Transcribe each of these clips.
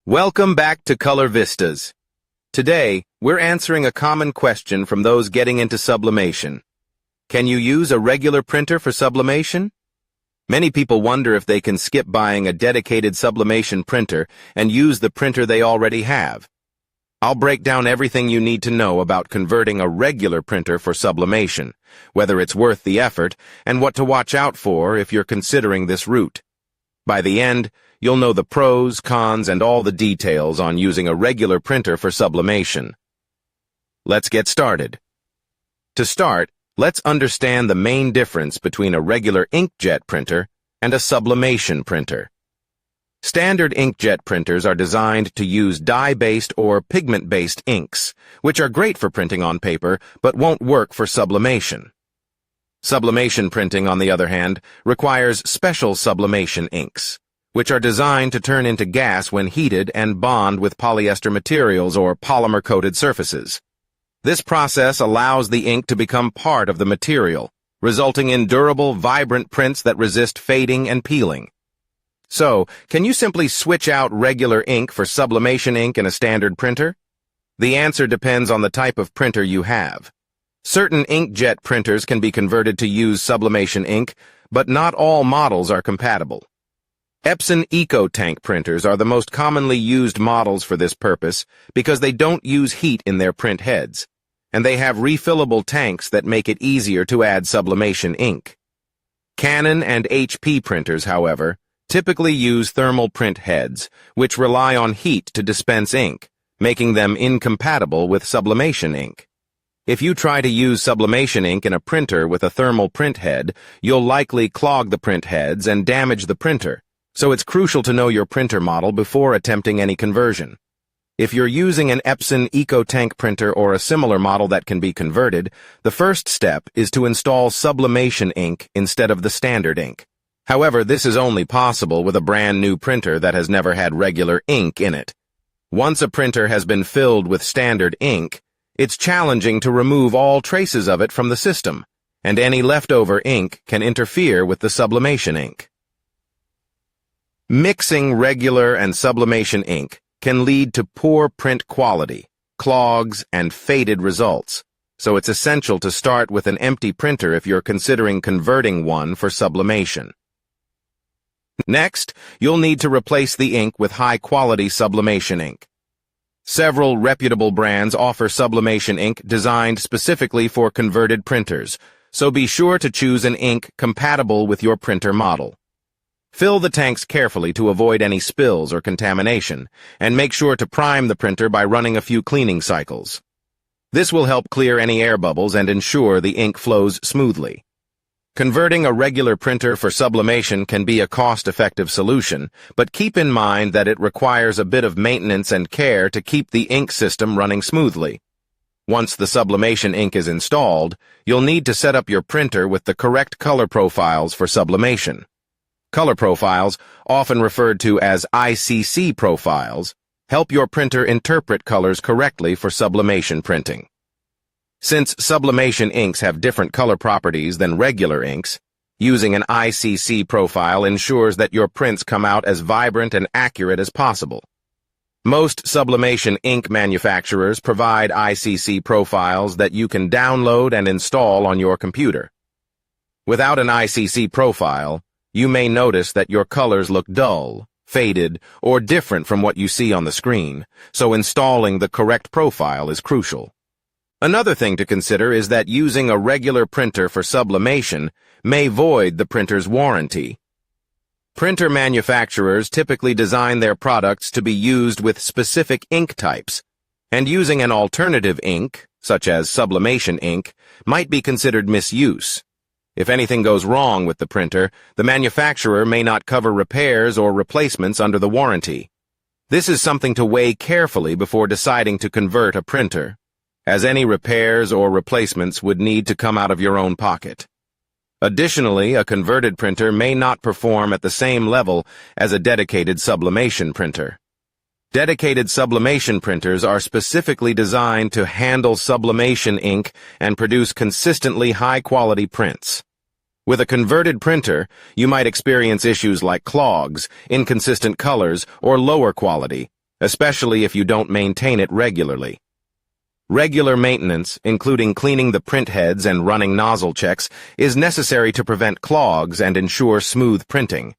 Welcome back to Color Vistas. Today, we're answering a common question from those getting into sublimation. Can you use a regular printer for sublimation? Many people wonder if they can skip buying a dedicated sublimation printer and use the printer they already have. I'll break down everything you need to know about converting a regular printer for sublimation, whether it's worth the effort, and what to watch out for if you're considering this route. By the end, you'll know the pros, cons, and all the details on using a regular printer for sublimation. Let's get started. To start, let's understand the main difference between a regular inkjet printer and a sublimation printer. Standard inkjet printers are designed to use dye-based or pigment-based inks, which are great for printing on paper but won't work for sublimation. Sublimation printing, on the other hand, requires special sublimation inks, which are designed to turn into gas when heated and bond with polyester materials or polymer-coated surfaces. This process allows the ink to become part of the material, resulting in durable, vibrant prints that resist fading and peeling. So, can you simply switch out regular ink for sublimation ink in a standard printer? The answer depends on the type of printer you have. Certain inkjet printers can be converted to use sublimation ink, but not all models are compatible. Epson EcoTank printers are the most commonly used models for this purpose because they don't use heat in their print heads, and they have refillable tanks that make it easier to add sublimation ink. Canon and HP printers, however, typically use thermal print heads, which rely on heat to dispense ink, making them incompatible with sublimation ink. If you try to use sublimation ink in a printer with a thermal print head, you'll likely clog the print heads and damage the printer, so it's crucial to know your printer model before attempting any conversion. If you're using an Epson EcoTank printer or a similar model that can be converted, the first step is to install sublimation ink instead of the standard ink. However, this is only possible with a brand new printer that has never had regular ink in it. Once a printer has been filled with standard ink, it's challenging to remove all traces of it from the system, and any leftover ink can interfere with the sublimation ink. Mixing regular and sublimation ink can lead to poor print quality, clogs, and faded results, so it's essential to start with an empty printer if you're considering converting one for sublimation. Next, you'll need to replace the ink with high-quality sublimation ink. Several reputable brands offer sublimation ink designed specifically for converted printers, so be sure to choose an ink compatible with your printer model. Fill the tanks carefully to avoid any spills or contamination, and make sure to prime the printer by running a few cleaning cycles. This will help clear any air bubbles and ensure the ink flows smoothly. Converting a regular printer for sublimation can be a cost-effective solution, but keep in mind that it requires a bit of maintenance and care to keep the ink system running smoothly. Once the sublimation ink is installed, you'll need to set up your printer with the correct color profiles for sublimation. Color profiles, often referred to as ICC profiles, help your printer interpret colors correctly for sublimation printing. Since sublimation inks have different color properties than regular inks, using an ICC profile ensures that your prints come out as vibrant and accurate as possible. Most sublimation ink manufacturers provide ICC profiles that you can download and install on your computer. Without an ICC profile, you may notice that your colors look dull, faded, or different from what you see on the screen, so installing the correct profile is crucial. Another thing to consider is that using a regular printer for sublimation may void the printer's warranty. Printer manufacturers typically design their products to be used with specific ink types, and using an alternative ink, such as sublimation ink, might be considered misuse. If anything goes wrong with the printer, the manufacturer may not cover repairs or replacements under the warranty. This is something to weigh carefully before deciding to convert a printer, as any repairs or replacements would need to come out of your own pocket. Additionally, a converted printer may not perform at the same level as a dedicated sublimation printer. Dedicated sublimation printers are specifically designed to handle sublimation ink and produce consistently high-quality prints. With a converted printer, you might experience issues like clogs, inconsistent colors, or lower quality, especially if you don't maintain it regularly. Regular maintenance, including cleaning the print heads and running nozzle checks, is necessary to prevent clogs and ensure smooth printing.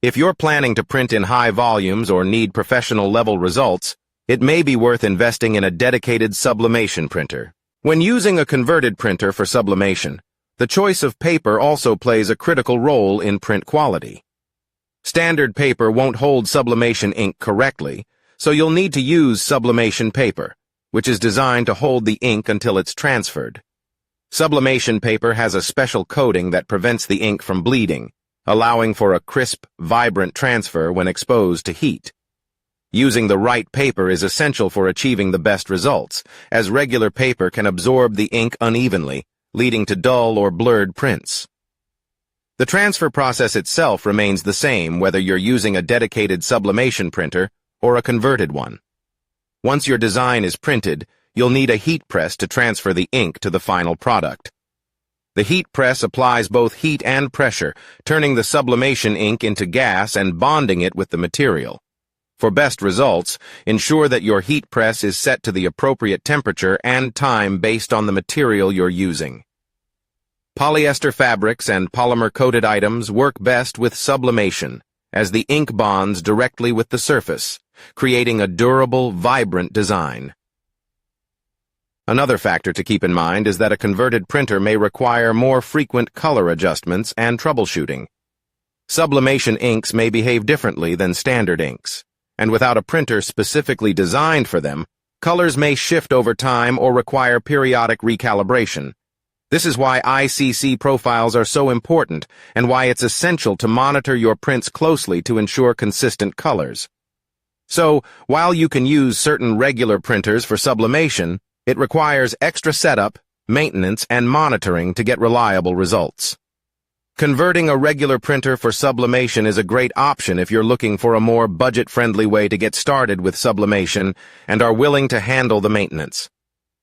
If you're planning to print in high volumes or need professional-level results, it may be worth investing in a dedicated sublimation printer. When using a converted printer for sublimation, the choice of paper also plays a critical role in print quality. Standard paper won't hold sublimation ink correctly, so you'll need to use sublimation paper, which is designed to hold the ink until it's transferred. Sublimation paper has a special coating that prevents the ink from bleeding, allowing for a crisp, vibrant transfer when exposed to heat. Using the right paper is essential for achieving the best results, as regular paper can absorb the ink unevenly, leading to dull or blurred prints. The transfer process itself remains the same whether you're using a dedicated sublimation printer or a converted one. Once your design is printed, you'll need a heat press to transfer the ink to the final product. The heat press applies both heat and pressure, turning the sublimation ink into gas and bonding it with the material. For best results, ensure that your heat press is set to the appropriate temperature and time based on the material you're using. Polyester fabrics and polymer-coated items work best with sublimation, as the ink bonds directly with the surface, creating a durable, vibrant design. Another factor to keep in mind is that a converted printer may require more frequent color adjustments and troubleshooting. Sublimation inks may behave differently than standard inks, and without a printer specifically designed for them, colors may shift over time or require periodic recalibration. This is why ICC profiles are so important and why it's essential to monitor your prints closely to ensure consistent colors. So, while you can use certain regular printers for sublimation, it requires extra setup, maintenance, and monitoring to get reliable results. Converting a regular printer for sublimation is a great option if you're looking for a more budget-friendly way to get started with sublimation and are willing to handle the maintenance.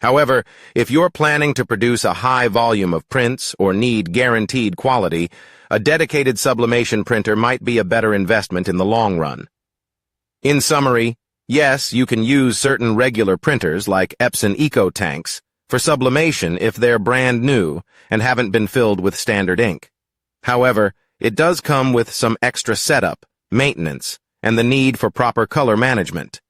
However, if you're planning to produce a high volume of prints or need guaranteed quality, a dedicated sublimation printer might be a better investment in the long run. In summary, yes, you can use certain regular printers like Epson EcoTanks for sublimation if they're brand new and haven't been filled with standard ink. However, it does come with some extra setup, maintenance, and the need for proper color management.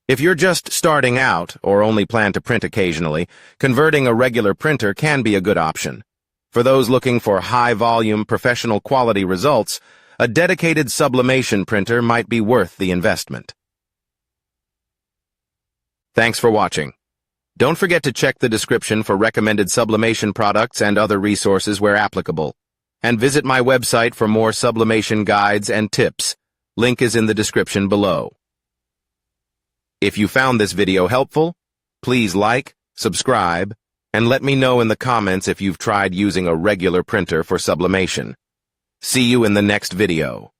If you're just starting out or only plan to print occasionally, converting a regular printer can be a good option. For those looking for high-volume, professional-quality results, a dedicated sublimation printer might be worth the investment. Thanks for watching. Don't forget to check the description for recommended sublimation products and other resources where applicable. And visit my website for more sublimation guides and tips. Link is in the description below. If you found this video helpful, please like, subscribe, and let me know in the comments if you've tried using a regular printer for sublimation. See you in the next video.